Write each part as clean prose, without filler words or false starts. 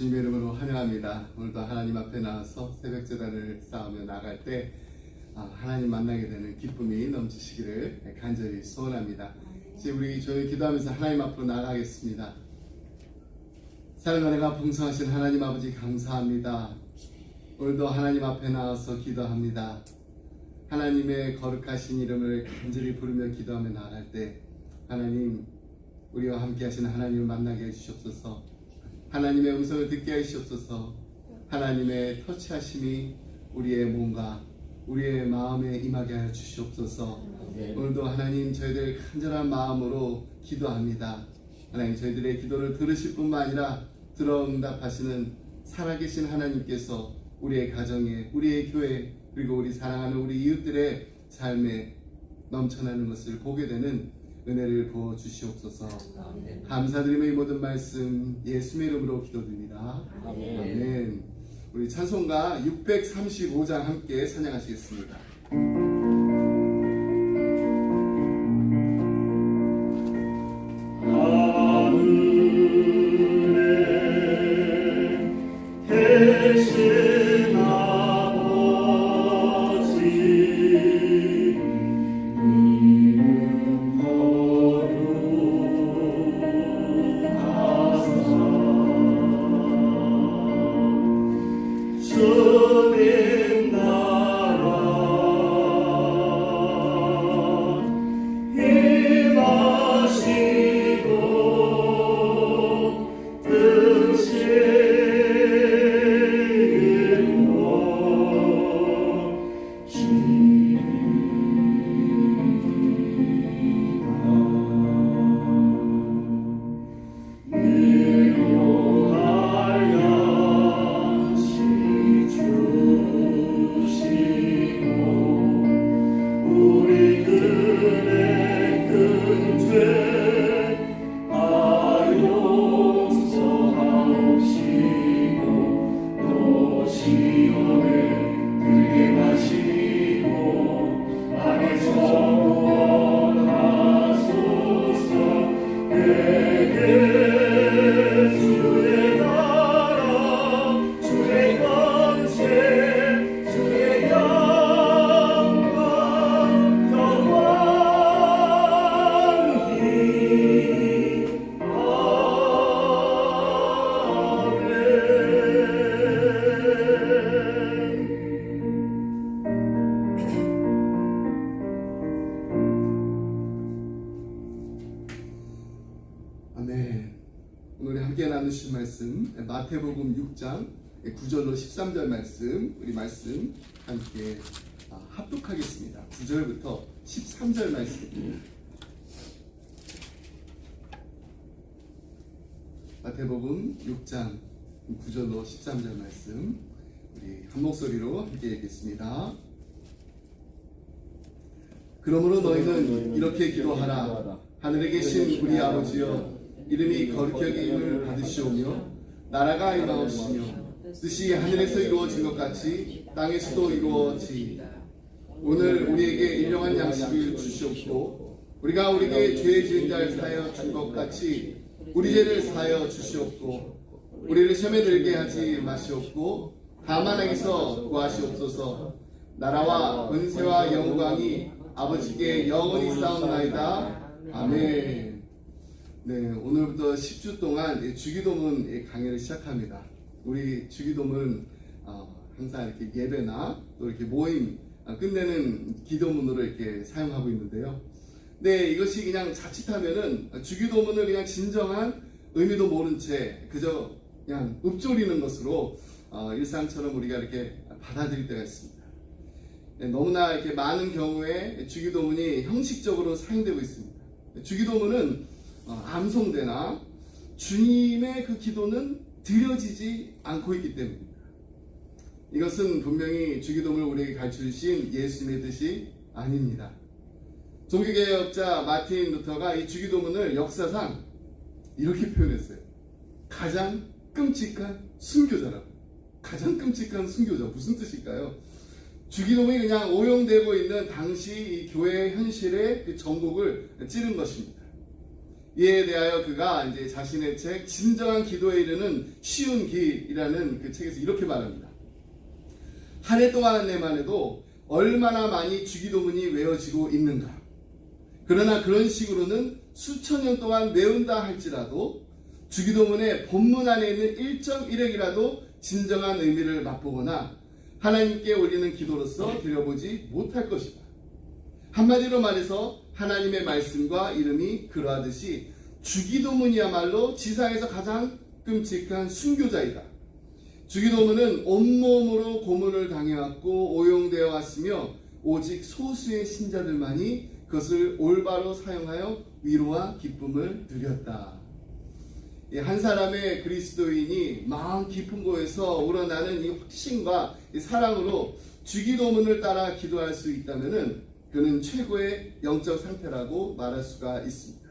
주님의 이름으로 환영합니다. 오늘도 하나님 앞에 나와서 새벽 제단을 쌓으며 나갈 때 하나님 만나게 되는 기쁨이 넘치시기를 간절히 소원합니다. 이제 우리 조용히 기도하면서 하나님 앞으로 나가겠습니다. 사랑과 내가 풍성하신 하나님 아버지 감사합니다. 오늘도 하나님 앞에 나와서 기도합니다. 하나님의 거룩하신 이름을 간절히 부르며 기도하며 나갈 때 하나님, 우리와 함께 하시는 하나님을 만나게 해주시옵소서. 하나님의 음성을 듣게 해주시옵소서. 하나님의 터치하심이 우리의 몸과 우리의 마음에 임하게 하여 주시옵소서. 오늘도 하나님, 저희들 간절한 마음으로 기도합니다. 하나님, 저희들의 기도를 들으실 뿐만 아니라 들어 응답하시는 살아계신 하나님께서 우리의 가정에, 우리의 교회, 그리고 우리 사랑하는 우리 이웃들의 삶에 넘쳐나는 것을 보게 되는 은혜를 부어 주시옵소서. 감사드리며 이 모든 말씀 예수의 이름으로 기도드립니다. 아멘. 우리 찬송가 635장 함께 찬양하시겠습니다. 오늘 함께 나누실 말씀 마태복음 6장 9절로 13절 말씀, 우리 말씀 함께 합독하겠습니다. 9절부터 13절 말씀. 마태복음 6장 9절로 13절 말씀, 우리 한 목소리로 함께 읽겠습니다. 그러므로 너희는 이렇게 기도하라. 하늘에 계신 우리 아버지여, 이름이 거룩히 여김을 받으시오며 나라가 임하옵시며 뜻이 하늘에서 이루어진 것 같이 땅에서도 이루어지이다. 오늘 우리에게 일용할 양식을 주시옵고 우리가 우리에게 죄 지은 자를 사하여 준 것 같이 우리 죄를 사하여 주시옵고 우리를 시험에 들게 하지 마시옵고 다만 악에서 구하시옵소서. 나라와 권세와 영광이 아버지께 영원히 쌓옵나이다. 아멘. 네, 오늘부터 10주 동안 주기도문 강의를 시작합니다. 우리 주기도문 항상 이렇게 예배나 또 이렇게 모임 끝내는 기도문으로 이렇게 사용하고 있는데요. 네, 이것이 그냥 자칫하면은 주기도문을 그냥 진정한 의미도 모른 채 그저 그냥 읊조리는 것으로 일상처럼 우리가 이렇게 받아들일 때가 있습니다. 네, 너무나 이렇게 많은 경우에 주기도문이 형식적으로 사용되고 있습니다. 주기도문은 암송되나 주님의 그 기도는 드려지지 않고 있기 때문입니다. 이것은 분명히 주기도문을 우리에게 가르쳐주신 예수님의 뜻이 아닙니다. 종교개혁자 마틴 루터가 이 주기도문을 역사상 이렇게 표현했어요. 가장 끔찍한 순교자라고. 가장 끔찍한 순교자. 무슨 뜻일까요? 주기도문이 그냥 오용되고 있는 당시 이 교회의 현실의 그 전국을 찌른 것입니다. 이에 대하여 그가 이제 자신의 책 진정한 기도에 이르는 쉬운 길이라는 그 책에서 이렇게 말합니다. 한 해 동안에만 해도 얼마나 많이 주기도문이 외워지고 있는가. 그러나 그런 식으로는 수천 년 동안 외운다 할지라도 주기도문의 본문 안에 있는 1.1핵이라도 진정한 의미를 맛보거나 하나님께 올리는 기도로서 드려보지 못할 것이다. 한마디로 말해서 하나님의 말씀과 이름이 그러하듯이 주기도문이야말로 지상에서 가장 끔찍한 순교자이다. 주기도문은 온몸으로 고문을 당해왔고 오용되어 왔으며 오직 소수의 신자들만이 그것을 올바로 사용하여 위로와 기쁨을 누렸다. 한 사람의 그리스도인이 마음 깊은 곳에서 우러나는 이 확신과 이 사랑으로 주기도문을 따라 기도할 수 있다면 그는 최고의 영적 상태라고 말할 수가 있습니다.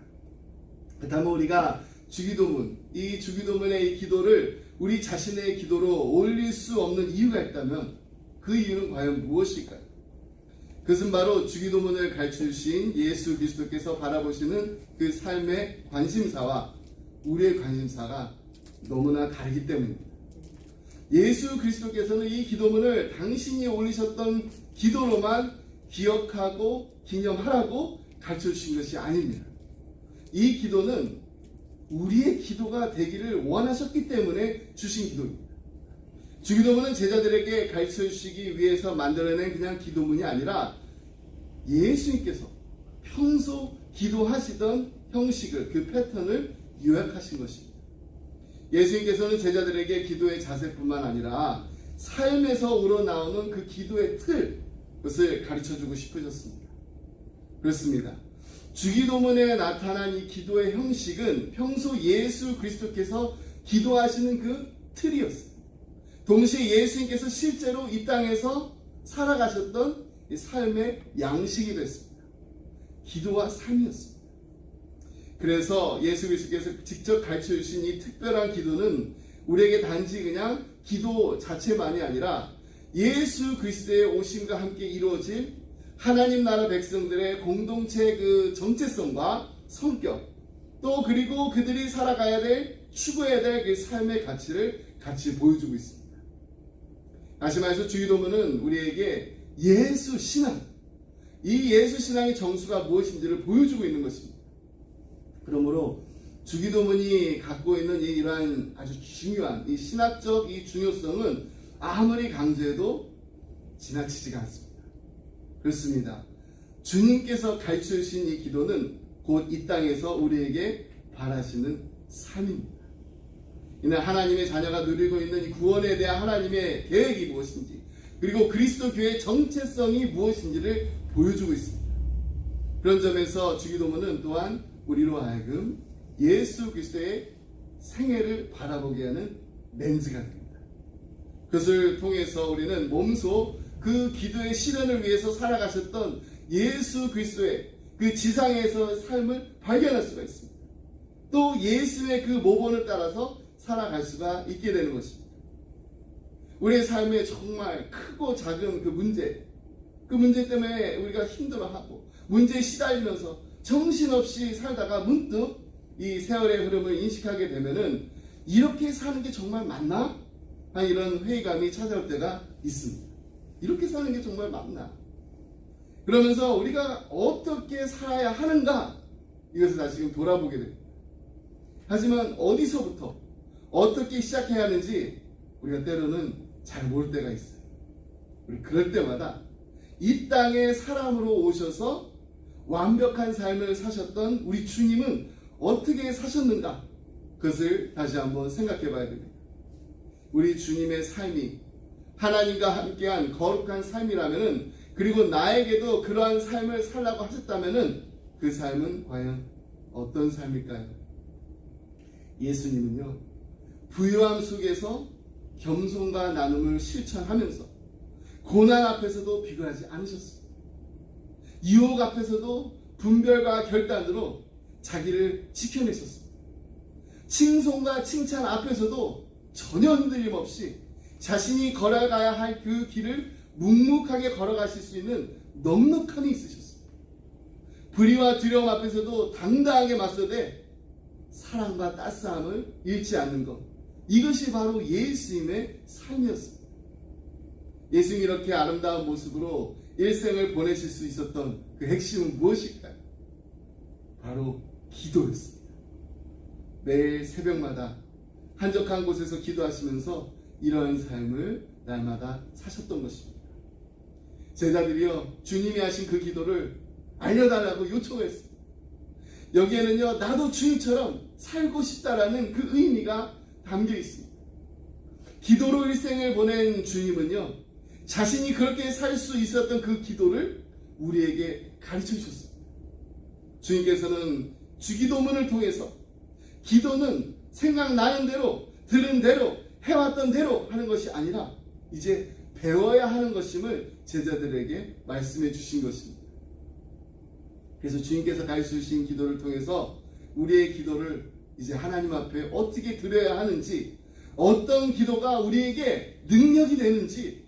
그렇다면 우리가 주기도문, 이 주기도문의 이 기도를 우리 자신의 기도로 올릴 수 없는 이유가 있다면 그 이유는 과연 무엇일까요? 그것은 바로 주기도문을 가르쳐주신 예수 그리스도께서 바라보시는 그 삶의 관심사와 우리의 관심사가 너무나 다르기 때문입니다. 예수 그리스도께서는 이 기도문을 당신이 올리셨던 기도로만 기억하고 기념하라고 가르쳐주신 것이 아닙니다. 이 기도는 우리의 기도가 되기를 원하셨기 때문에 주신 기도입니다. 주기도문은 제자들에게 가르쳐주시기 위해서 만들어낸 그냥 기도문이 아니라 예수님께서 평소 기도하시던 형식을, 그 패턴을 요약하신 것입니다. 예수님께서는 제자들에게 기도의 자세뿐만 아니라 삶에서 우러나오는 그 기도의 틀, 그것을 가르쳐주고 싶으셨습니다. 그렇습니다. 주기도문에 나타난 이 기도의 형식은 평소 예수 그리스도께서 기도하시는 그 틀이었습니다. 동시에 예수님께서 실제로 이 땅에서 살아가셨던 이 삶의 양식이 됐습니다. 기도와 삶이었습니다. 그래서 예수 그리스도께서 직접 가르쳐 주신 이 특별한 기도는 우리에게 단지 그냥 기도 자체만이 아니라 예수 그리스도의 오심과 함께 이루어질 하나님 나라 백성들의 공동체 그 정체성과 성격, 또 그리고 그들이 살아가야 될, 추구해야 될 그 삶의 가치를 같이 보여주고 있습니다. 다시 말해서 주기도문은 우리에게 예수 신앙, 이 예수 신앙의 정수가 무엇인지를 보여주고 있는 것입니다. 그러므로 주기도문이 갖고 있는 이러한 아주 중요한 이 신학적 이 중요성은 아무리 강조해도 지나치지가 않습니다. 그렇습니다. 주님께서 가르쳐 주신 이 기도는 곧 이 땅에서 우리에게 바라시는 삶입니다. 이날 하나님의 자녀가 누리고 있는 이 구원에 대한 하나님의 계획이 무엇인지, 그리고 그리스도 교회의 정체성이 무엇인지를 보여주고 있습니다. 그런 점에서 주기도문은 또한 우리로 하여금 예수 그리스도의 생애를 바라보게 하는 렌즈가 됩니다. 그것을 통해서 우리는 몸소 그 기도의 실현을 위해서 살아가셨던 예수 그리스도의 그 지상에서의 삶을 발견할 수가 있습니다. 또 예수의 그 모본을 따라서 살아갈 수가 있게 되는 것입니다. 우리의 삶에 정말 크고 작은 그 문제 때문에 우리가 힘들어하고 문제에 시달리면서 정신없이 살다가 문득 이 세월의 흐름을 인식하게 되면은 이렇게 사는 게 정말 맞나? 하는 이런 회의감이 찾아올 때가 있습니다. 이렇게 사는 게 정말 맞나? 그러면서 우리가 어떻게 살아야 하는가? 이것을 다시금 돌아보게 됩니다. 하지만 어디서부터 어떻게 시작해야 하는지 우리가 때로는 잘 모를 때가 있어요. 우리 그럴 때마다 이 땅에 사람으로 오셔서 완벽한 삶을 사셨던 우리 주님은 어떻게 사셨는가? 그것을 다시 한번 생각해 봐야 됩니다. 우리 주님의 삶이 하나님과 함께한 거룩한 삶이라면은, 그리고 나에게도 그러한 삶을 살라고 하셨다면은 그 삶은 과연 어떤 삶일까요? 예수님은요, 부유함 속에서 겸손과 나눔을 실천하면서 고난 앞에서도 비교하지 않으셨습니다. 유혹 앞에서도 분별과 결단으로 자기를 지켜내셨습니다. 칭송과 칭찬 앞에서도 전혀 흔들림 없이 자신이 걸어가야 할 그 길을 묵묵하게 걸어가실 수 있는 넉넉함이 있으셨습니다. 불의와 두려움 앞에서도 당당하게 맞서되 사랑과 따스함을 잃지 않는 것, 이것이 바로 예수님의 삶이었습니다. 예수님이 이렇게 아름다운 모습으로 일생을 보내실 수 있었던 그 핵심은 무엇일까요? 바로 기도였습니다. 매일 새벽마다 한적한 곳에서 기도하시면서 이러한 삶을 날마다 사셨던 것입니다. 제자들이요, 주님이 하신 그 기도를 알려달라고 요청했습니다. 여기에는요, 나도 주님처럼 살고 싶다라는 그 의미가 담겨 있습니다. 기도로 일생을 보낸 주님은요, 자신이 그렇게 살 수 있었던 그 기도를 우리에게 가르쳐 주셨습니다. 주님께서는 주기도문을 통해서 기도는 생각나는 대로, 들은 대로, 해왔던 대로 하는 것이 아니라 이제 배워야 하는 것임을 제자들에게 말씀해 주신 것입니다. 그래서 주님께서 가르쳐 주신 기도를 통해서 우리의 기도를 이제 하나님 앞에 어떻게 드려야 하는지, 어떤 기도가 우리에게 능력이 되는지,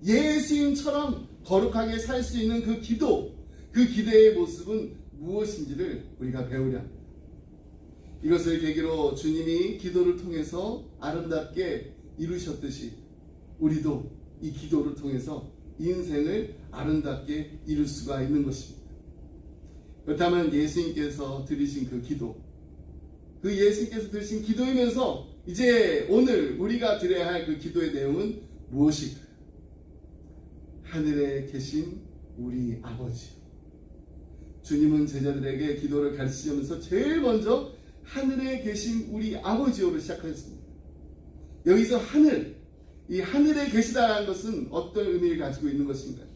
예수님처럼 거룩하게 살 수 있는 그 기도, 그 기도의 모습은 무엇인지를 우리가 배우려 합니다. 이것을 계기로 주님이 기도를 통해서 아름답게 이루셨듯이 우리도 이 기도를 통해서 인생을 아름답게 이룰 수가 있는 것입니다. 그렇다면 예수님께서 드리신 그 기도, 그 예수님께서 드리신 기도이면서 이제 오늘 우리가 드려야 할 그 기도의 내용은 무엇일까요? 하늘에 계신 우리 아버지. 주님은 제자들에게 기도를 가르치면서 제일 먼저 하늘에 계신 우리 아버지요로 시작하셨습니다. 여기서 하늘, 이 하늘에 계시다는 것은 어떤 의미를 가지고 있는 것인가요?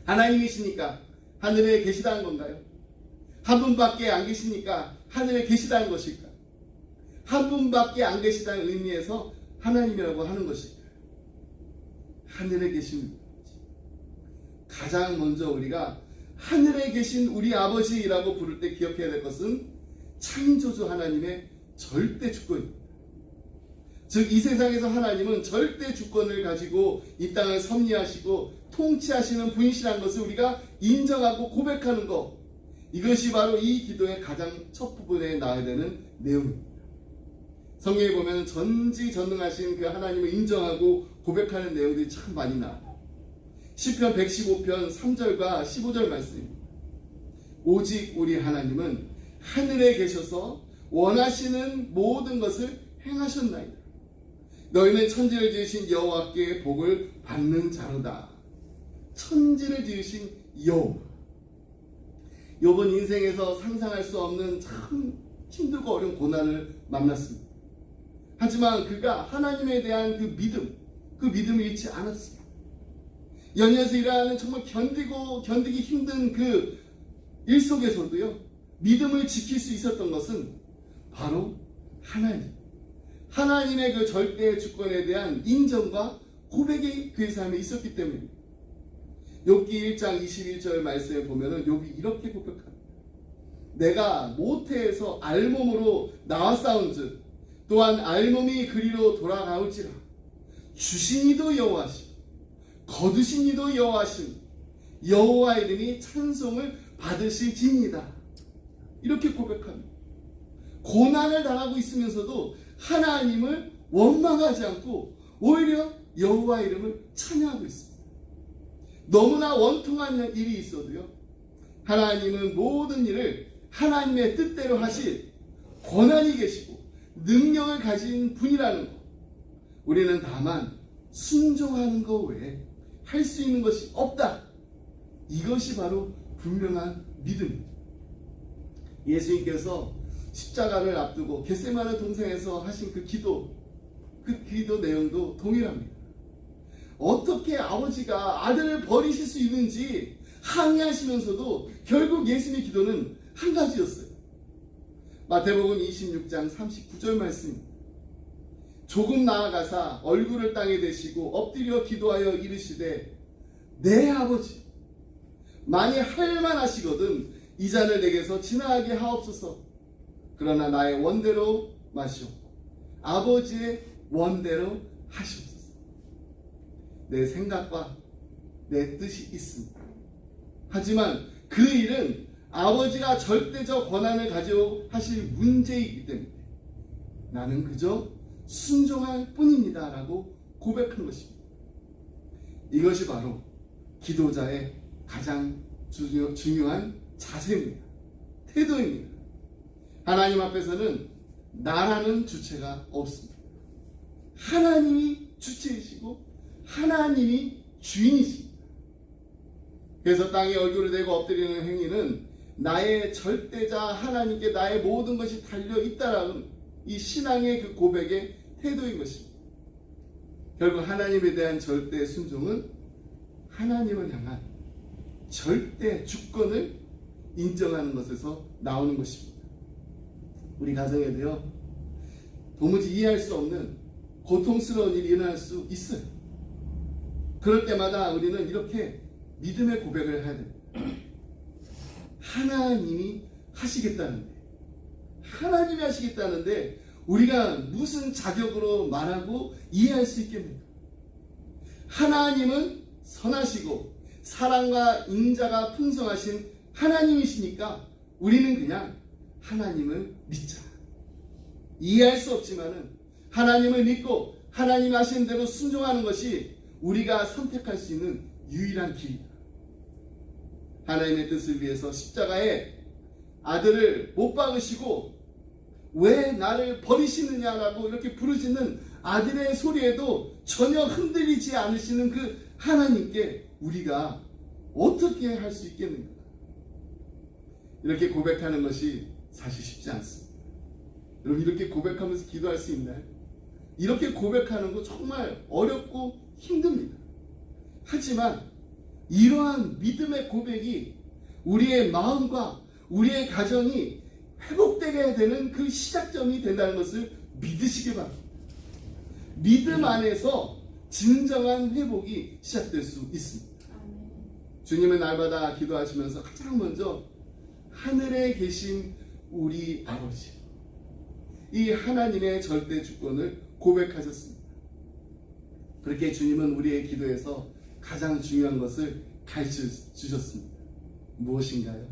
하나님이시니까 하늘에 계시다는 건가요? 한 분밖에 안 계시니까 하늘에 계시다는 것일까요? 한 분밖에 안 계시다는 의미에서 하나님이라고 하는 것일까요? 하늘에 계신 가장 먼저 우리가 하늘에 계신 우리 아버지라고 부를 때 기억해야 될 것은 창조주 하나님의 절대 주권입니다. 즉 이 세상에서 하나님은 절대 주권을 가지고 이 땅을 섭리하시고 통치하시는 분이시라는 것을 우리가 인정하고 고백하는 것, 이것이 바로 이 기도의 가장 첫 부분에 나와야 되는 내용입니다. 성경에 보면 전지전능하신 그 하나님을 인정하고 고백하는 내용들이 참 많이 나와요. 시편 115편 3절과 15절 말씀입니다. 오직 우리 하나님은 하늘에 계셔서 원하시는 모든 것을 행하셨나이다. 너희는 천지를 지으신 여호와께 복을 받는 자로다. 천지를 지으신 여호와. 요번 인생에서 상상할 수 없는 참 힘들고 어려운 고난을 만났습니다. 하지만 그가 하나님에 대한 그 믿음을 잃지 않았습니다. 연이어서 일하는 정말 견디기 힘든 그 일 속에서도요, 믿음을 지킬 수 있었던 것은 바로 하나님의 그 절대 주권에 대한 인정과 고백이 그의 삶에 있었기 때문입니다. 욥기 1장 21절 말씀에 보면은 욥이 이렇게 고백합니다. 내가 모태에서 알몸으로 나왔사온즉 또한 알몸이 그리로 돌아가올지라. 주신 이도 여호와시고 거두신 이도 여호와시니 여호와 이름이 찬송을 받으실지니이다. 이렇게 고백합니다. 고난을 당하고 있으면서도 하나님을 원망하지 않고 오히려 여호와 이름을 찬양하고 있습니다. 너무나 원통한 일이 있어도요, 하나님은 모든 일을 하나님의 뜻대로 하실 권한이 계시고 능력을 가진 분이라는 것, 우리는 다만 순종하는 것 외에 할 수 있는 것이 없다. 이것이 바로 분명한 믿음입니다. 예수님께서 십자가를 앞두고 겟세마네 동산에서 하신 그 기도 내용도 동일합니다. 어떻게 아버지가 아들을 버리실 수 있는지 항의하시면서도 결국 예수님의 기도는 한 가지였어요. 마태복음 26장 39절 말씀입니다. 조금 나아가사 얼굴을 땅에 대시고 엎드려 기도하여 이르시되 내 아버지 만일 할만하시거든 이 잔을 내게서 지나가게 하옵소서. 그러나 나의 원대로 마시옵고 아버지의 원대로 하시옵소서. 내 생각과 내 뜻이 있습니다. 하지만 그 일은 아버지가 절대적 권한을 가지고 하실 문제이기 때문에 나는 그저 순종할 뿐입니다 라고 고백한 것입니다. 이것이 바로 기도자의 가장 중요한 자세입니다. 태도입니다. 하나님 앞에서는 나라는 주체가 없습니다. 하나님이 주체이시고 하나님이 주인이십니다. 그래서 땅에 얼굴을 대고 엎드리는 행위는 나의 절대자 하나님께 나의 모든 것이 달려있다라는 이 신앙의 그 고백의 태도인 것입니다. 결국 하나님에 대한 절대 순종은 하나님을 향한 절대 주권을 인정하는 것에서 나오는 것입니다. 우리 가정에도요, 도무지 이해할 수 없는 고통스러운 일이 일어날 수 있어요. 그럴 때마다 우리는 이렇게 믿음의 고백을 해야 됩니다. 하나님이 하시겠다는데, 하나님이 하시겠다는데 우리가 무슨 자격으로 말하고 이해할 수 있겠습니까? 하나님은 선하시고 사랑과 인자가 풍성하신 하나님이시니까 우리는 그냥 하나님을 믿자. 이해할 수 없지만은 하나님을 믿고 하나님 하시는 대로 순종하는 것이 우리가 선택할 수 있는 유일한 길이다. 하나님의 뜻을 위해서 십자가에 아들을 못 박으시고 왜 나를 버리시느냐라고 이렇게 부르짖는 아들의 소리에도 전혀 흔들리지 않으시는 그 하나님께 우리가 어떻게 할 수 있겠는가? 이렇게 고백하는 것이 사실 쉽지 않습니다. 여러분, 이렇게 고백하면서 기도할 수 있나요? 이렇게 고백하는 거 정말 어렵고 힘듭니다. 하지만 이러한 믿음의 고백이 우리의 마음과 우리의 가정이 회복되게 되는 그 시작점이 된다는 것을 믿으시기 바랍니다. 믿음 안에서 진정한 회복이 시작될 수 있습니다. 주님은 날마다 기도하시면서 가장 먼저 하늘에 계신 우리 아버지, 이 하나님의 절대 주권을 고백하셨습니다. 그렇게 주님은 우리의 기도에서 가장 중요한 것을 가르쳐 주셨습니다. 무엇인가요?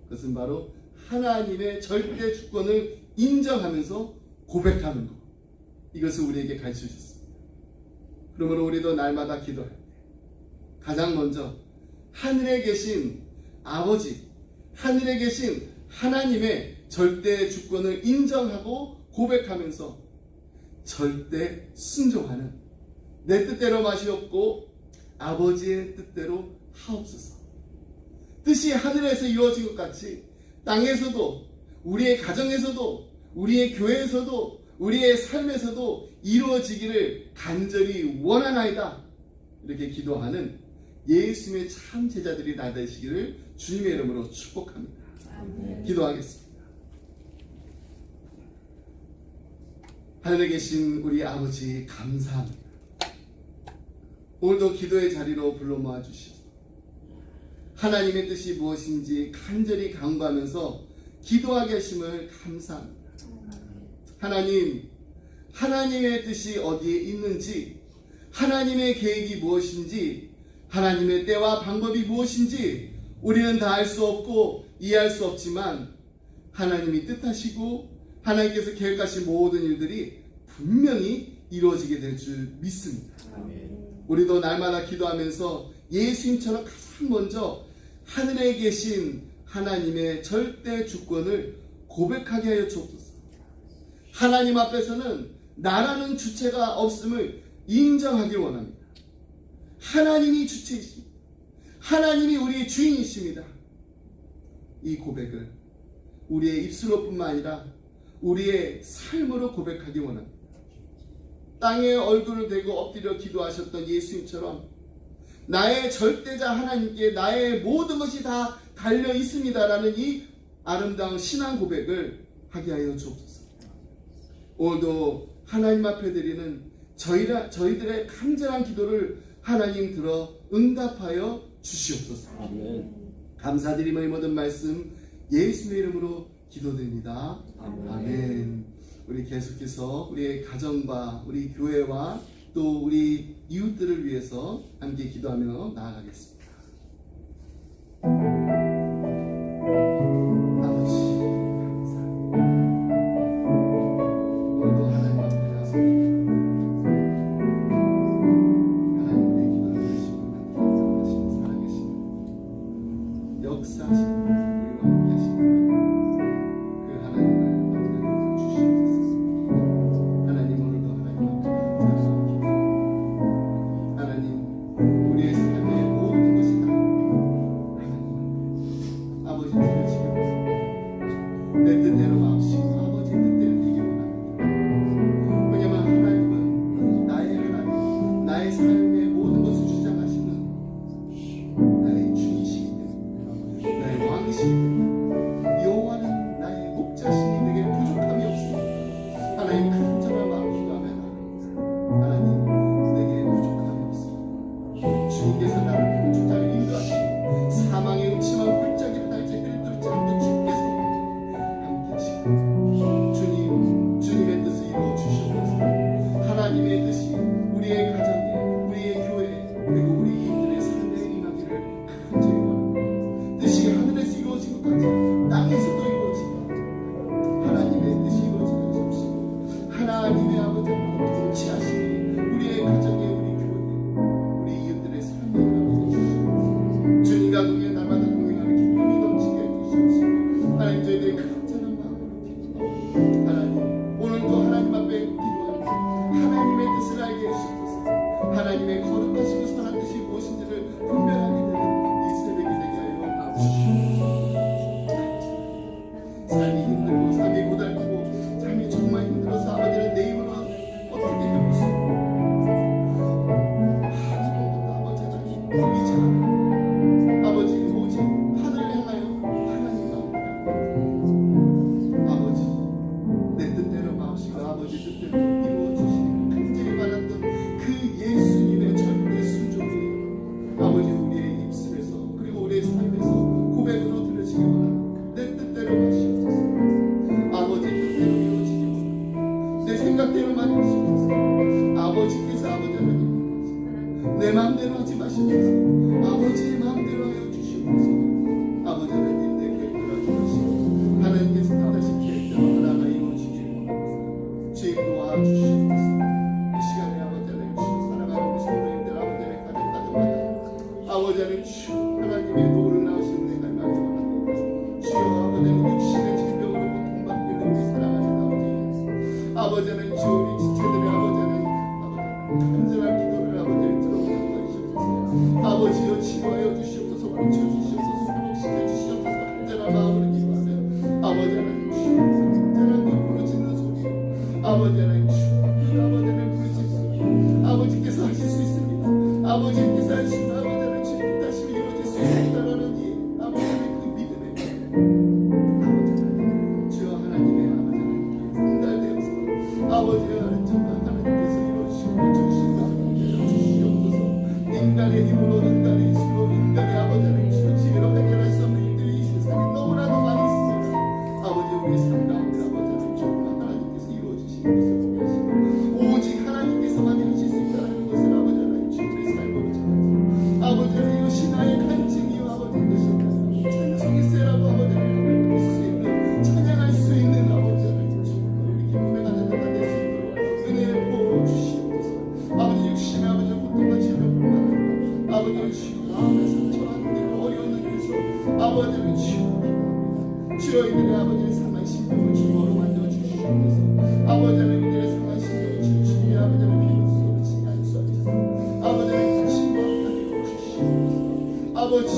그것은 바로 하나님의 절대 주권을 인정하면서 고백하는 것. 이것을 우리에게 가르쳐 주셨습니다. 그러므로 우리도 날마다 기도할 때 가장 먼저 하늘에 계신 아버지, 하늘에 계신 하나님의 절대 주권을 인정하고 고백하면서 절대 순종하는, 내 뜻대로 마시옵고 아버지의 뜻대로 하옵소서. 뜻이 하늘에서 이루어진 것 같이 땅에서도, 우리의 가정에서도, 우리의 교회에서도, 우리의 삶에서도 이루어지기를 간절히 원하나이다. 이렇게 기도하는 예수님의 참 제자들이 다 되시기를 주님의 이름으로 축복합니다. 아멘. 기도하겠습니다. 하늘에 계신 우리 아버지, 감사합니다. 오늘도 기도의 자리로 불러 모아 주시옵소서. 하나님의 뜻이 무엇인지 간절히 간구하면서 기도하게 하심을 감사합니다. 하나님, 하나님의 뜻이 어디에 있는지, 하나님의 계획이 무엇인지, 하나님의 때와 방법이 무엇인지 우리는 다 알 수 없고 이해할 수 없지만 하나님이 뜻하시고 하나님께서 계획하신 모든 일들이 분명히 이루어지게 될 줄 믿습니다. 우리도 날마다 기도하면서 예수님처럼 가장 먼저 하늘에 계신 하나님의 절대 주권을 고백하게 하여 주옵소서. 하나님 앞에서는 나라는 주체가 없음을 인정하길 원합니다. 하나님이 주체이십니다. 하나님이 우리의 주인이십니다. 이 고백을 우리의 입술로 뿐만 아니라 우리의 삶으로 고백하기 원합니다. 땅에 얼굴을 대고 엎드려 기도하셨던 예수님처럼 나의 절대자 하나님께 나의 모든 것이 다 달려 있습니다라는 이 아름다운 신앙 고백을 하게 하여 주옵소서. 오늘도 하나님 앞에 드리는 저희들의 간절한 기도를 하나님 들어 응답하여 주시옵소서. 아멘. 감사드리며 이 모든 말씀 예수님의 이름으로 기도드립니다. 아멘. 아멘. 우리 계속해서 우리의 가정과 우리 교회와 또 우리 이웃들을 위해서 함께 기도하며 나아가겠습니다. 나라를 주장을 인도하시고 사망의 음침한 골짜기를 날짜 해를 뚫지 않고 주께서 함께 하시고 주님의 뜻을 이루어 주시옵소서. 하나님의 뜻이 우리의 가정에, 우리의 교회에, 그리고 우리 이들의 삶에 임하기를 간절히 원합니다. 뜻이 하늘에서 이루어진 것 같이 땅에서도 이루어지고 하나님의 뜻이 이루어지게 하십시오. 하나님의 아버지는 통치하시니 우리의 가정에, 우리 교회에, 우리 이웃들의 삶에 임하게 해주시옵소서. 주님과 동행 날마다 동행하는 기쁨이 넘치게 해주시옵소서. 하나님 저희들의 간절한 마음으로 기도합니다. 하나님 오늘도 하나님 앞에 기도합니다. 하나님의 뜻을 알게 해주시옵소서. 하나님의 거룩하시고 선한 뜻이 무엇인지를 분별하게 되는 이 새벽이 되게 하여 주시옵소서. 삶이 힘들고 삶이 고달프고 삶이 정말 힘들어서 아버지는 내 힘으로 어떻게 해볼 수 없고 아버지는 보이지 않아. 아버지 오직 하늘을 향하여 하나님만 아버지 내 뜻대로 마옵시고 아버지 뜻대로 이루어 주시는 간절히 바랐던 그 예수님의 절대 순종이 아버지 우리의 입술에서 그리고 우리의 삶에서 고백으로 들려지기 원합니다. 내 뜻대로 하시옵소서. 아버지 뜻대로 이루어지기 원합니다. 내 생각대로만 하시옵소서. 아버지께서 아버지는 내 마음대로 하지 마시옵소서. 아버지의 마음대로 하여 주시옵소서. 아버지는 내 계획대로 하지 마시고 하나님께서 뜻하신 계획대로 하나가 이루어지기 원합니다. 주님 도와주시옵소서. 이 시간에 아버지 하나님 주 살아가는 우리 성도님들 아버지 하나님 가정 가정마다 아버지 하나님 주 하나님의 놀라우신 은혜가 임하기 원합니다. 주여 아버지 하나님 육신의 질병으로 고통받고 있는 우리 사랑하는 아버지 하나님 주 우리 지체들의 아버지 하나님 간절한 기도를 아버지 하나님 들어보는 것이옵소서. 아버지여 치료하여 주시옵소서. 고쳐주시옵소서. 회복시켜 주시옵소서. 간절한 마음으로 기도하며 아버지 하나님 주 간절한 그 부르짖는 소리 아버지 하나님 주 아버지 하나님 부르짖는 소리 아버지께서 하실 수 있습니다. 아버지께서 하시면 아버지 하나님 주 뜻하심이 이루어질 수 있습니다라는 이 아버지 하나님 그 믿음에 아버지 하나님 주여 하나님의 아버지 하나님 응달되어서 아버지 하나님 정말 하나님께서 이루어주시고 주시옵소서. 인간의 힘으로 인간의 수로 인간의 아버지 하나님 주 지혜로 해결할 수 없는 일들이 이 세상에 너무나도 많이 있습니다. 아버지 우리의 삶 가운데 아버지 하나님 정말 하나님께서 이루어주시는 것을 보게 하시고 오직 하나님께서만이 하실 수 있다는 것을 아버지 하나님 주 우리의 삶으로 전하소서. 아버지 하나님 이것이 나의 간증이요 아버지 것입니다. 찬송이세라고 아버지 하나님 고백할 수 있는 찬양할 수 있는 아버지 하나님 주 우리 기쁨의 가는 데가 될 수 있도록 은혜를 부어주시옵소서. 아버지 육신의 아버지 고통과 질병뿐만 아니라 아버지를 주시고 마음의 상처와 힘들고 어려운 일에서 아버지를 주시옵소서. 주여 이들의 아버지의 상한 심령을 주어로 만들어 주시옵소서. 아버지 하나님 이들의 상한 심령을 주님의 아버지 하나님 비로소 그치지 않소서. 아버지 하나님 다심과 함께 주시옵소서. 아버지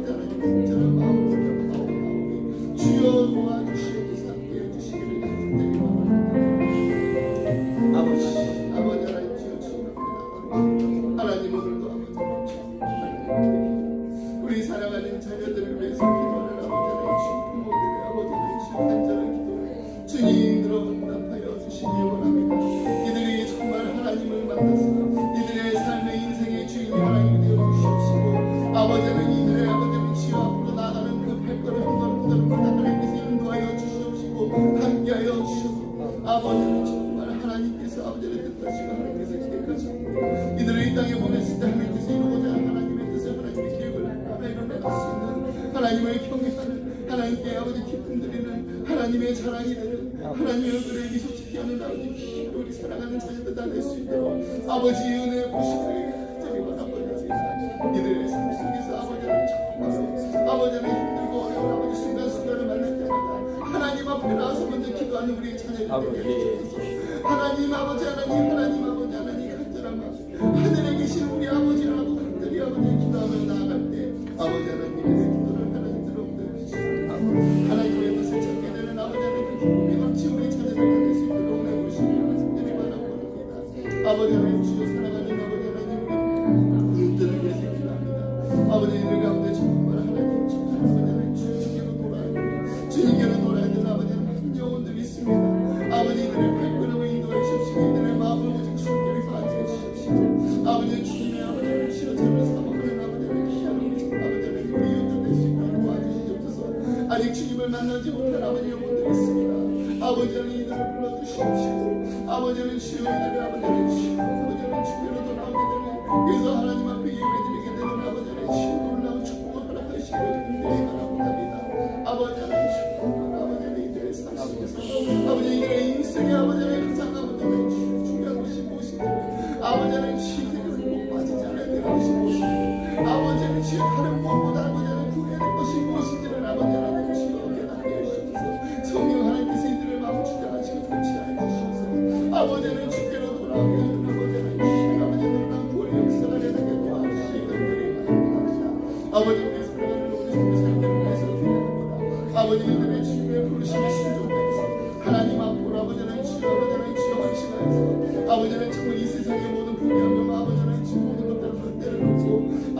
하나님 간절한 마음으로 기억하오니 주여 도와주시옵소서. 함께 해주시기를 간절히 원합니다. 아버지 하나님 주여 주님 앞에 나가옵니다. 하나님 오늘도 아버지 하나님 우리 사랑하는 자녀들을 위해서 기도하는 아버지 하나님 주 부모들의 아버지 하나님 주 간절한 기도를 주님으로 응답하여 주시기 원합니다. 이들이 정말 하나님을 만나서 이들의 삶의 인생의 주인이 하나님이 되어 주시옵시고 아버지 하나님 이들의 아버지 하나님 주 앞으로 나아가는 그 발걸음 한 걸음 한 걸음 하나님께서 인도하여 주시옵시고 함께하여 주시옵소서. 아버지 하나님 정말 하나님께서 아버지를 뜻하시고 하나님께서 기획하시고 이들을 이 땅에 보냈을 때 하나님께서 이루고자 하나님의 뜻을 하나님의 계획을 하나 이뤄낼 수 있는 하나님을 경외하는 하나님께 아버지 기쁨 드리는 하나님의 자랑이 되는 하나님의 얼굴에 미소 짓게 하는 아버지 우리 사랑하는 자녀들 다 될 수 있도록 아버지의 은혜 보시기를 간절히 원합니다. 이들의 삶 속에서 아버지를 정말로 아버지를 힘들고 어려운 아버지 순간순간을 만날 때마다 하나님 앞에 나와서 먼저 기도하는 우리의 자녀들 되게 해주셔서 하나님 아버지 하나님 간절한 마음 하늘에 계신 우리 아버지라고 간절히 아버지 기도하며 나아갈 때 아버지 하나님의 기도를 하나님 들어오게 해주시고 하나님의 뜻을 찾게 되는 아버지 하나님 기쁨이 넘치 우리 자녀들 될 수 있도록 은혜 보시기를 간절히 바라봅니다. 아버지 하나님 주여 사랑하는 아버지 하나님 우리 이웃들을 위해서 기도합니다. 아버지 이들 가운데 정말 하나님 주님께로 돌아야 주님께로 돌아야 되는 아버지 하나님 영혼들이 있습니다. 아버지 이들의 발걸음을 인도해 주시고 이들의 마음을 오직 부르지 못한 아버지 영혼들이 있습니다. 아버지 하나님 이들을 불러주시옵시고 아버지는 주여 이들을 아버지는 주여 아버지는 주께로 돌아오게 되는 그래서 하나님 앞에 예배드리게 되는 아버지는 주여 놀라운 축복을 허락하시기를 간절히 바랍니다. 아버지는 주여 아버지는 이들의 삶 속에서 아버지 이들의 인생의 아버지는 가장 아버지는 중요한 것이 무엇인지 아버지는 시세를 못 빠지지 않아야 되는 것이 무엇인지 아버지는 주여 다른 무엇보다 아버지는 구해야 될 것이 무엇인지를 아버지 하나님 주여 깨닫게 해주셔서 성령 하나님께서 이들의 마음을 주장하시고 통치하여 주셔서 아버지는 주께로 돌아오게 하는 아버지는 주여 아버지는 난 구원의 역사가 되게 도와주시기를 바랍니다. 아버지 우리 사랑하는 우리 성도 사람들을 위해서 기도합니다. 아버지 이들의 주님의 부르심에 순종해서 하나님 앞으로 아버지는 주여 헌신하여서 아버지는 정말 이 세상의 모든 부귀함과 아버지는 주여 모든 것들을 헛되를 놓고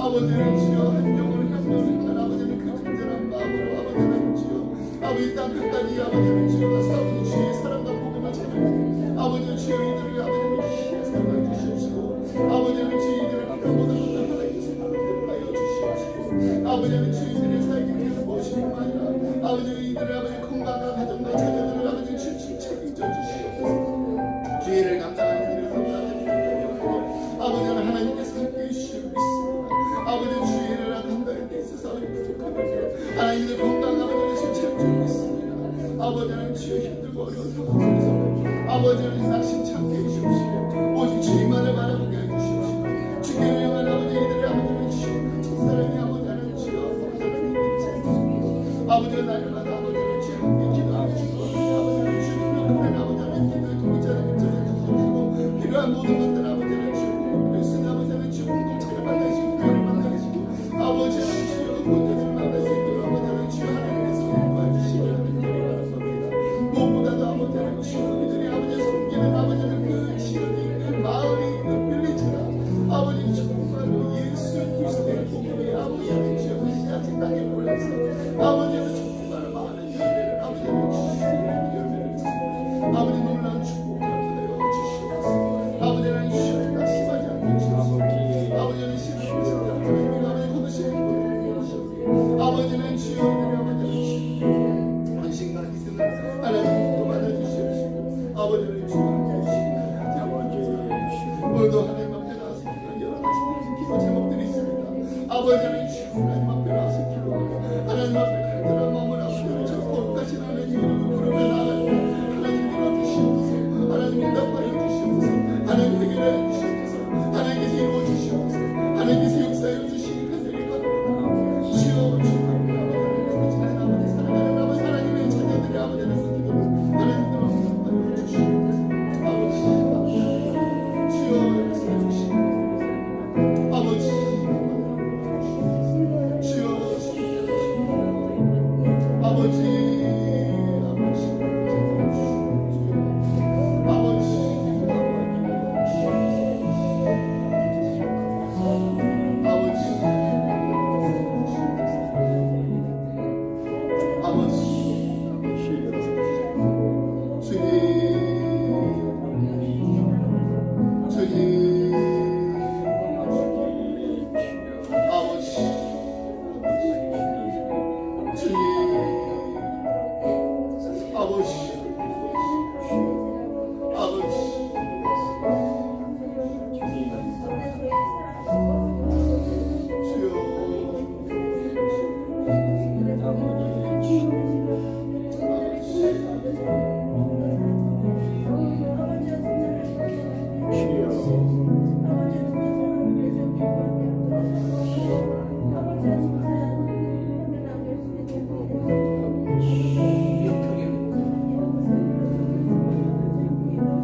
아버지는 주여 한 영혼을 향한 아버지는 그 간절한 마음으로 아버지는 주여 아버지 땅 끝까지 아버지는 주여 싸우는 주의 사랑과 복음을 전하고 아버지는 주여 이들을 아버지는 귀하게 사랑해 주시옵시고 아버지는 주여 이들의 필요한 모든 것들을 하나님께서 하여 주시옵시고 아버지는 주여 이들의 살기 위해서 무엇이뿐만 아니라 아버지는 이들의 아버지 건강과 가정과 자녀들을 아버지는 주님 책임져 주시옵소서. 주의를 감당하는 일을 감당하는 아버지는 하나님께서 함께 해주시고 있습니다. 아버지는 주의를 감당할 때 있어서 부족합니다. 하나님의 건강 아버지는 채워주고 있습니다. 아버지는 주의 힘들고 어려운 상황 속에서 아버지는 낙심치 않게 해주시옵시고 오직 주님만을 바라보게 해주시옵시고 주께를 향한 아버지 이들의 아버지는 주여 첫사랑의 아버지는 주여 아버지는 믿지 않습니다. 아버지는 날마다 아버지는 주여 함께 기도하고 주고 아버지는 주님을 그런 아버지는 기도의 동의자를 필요한 모든 것들 아버지는 주고 그리스도 아버지는 주 공동체를 만나시고 교회를 만나시고 아버지는 주여 본전을 만날 수 있도록 아버지는 주여 하나님께서 도와주시기를 간절히 바랍니다. 무엇보다도 아버지는 주여 이들이 아버지 섬기는 아버지는 그 지연이 그 마음이 흔들리지라 아버지 정말로 예수 그리스도의 복음이 아버지는 주여 시작이 땅에 몰려서 아버지는 정말 많은 열매를 아버지는 주시고 열매를 있습니다. 아버지 놀라운 축복을 아버지는 쉬었다 심하지 않게 주시옵소서. 아버지는 심하지 않게 하나님이 거두시는 것을 아버지는 주여 아버지는 헌신과 희생을 하나님 또 받아주시옵시고 아버지는 주여 함께 해주시옵소서. 오늘도 하나님 앞에 나와서 여러 가지 기도 제목들이 있습니다. 아버지는 주여 하나님 앞에 나와서 기도하고 하나님 앞에 간절한 마음을 아버지는 저 거룩하신 하나님 부르며 나아갈 때 하나님 들어주시옵소서. 하나님 응답하여 주시옵소서. 하나님 해결해 주시옵소서. 하나님께서 이루어 주시옵소서. 하나님께서 역사해 주시기 간절히 바랍니다. 주여 주여 아버지 사랑하는 아버지 하나님의 자녀들의 아버지는 그 기도를 하나님께로 응답하여 주시옵소서. 아버지 주여 역사해 주시옵소서. 아버지 주여 주여 아버지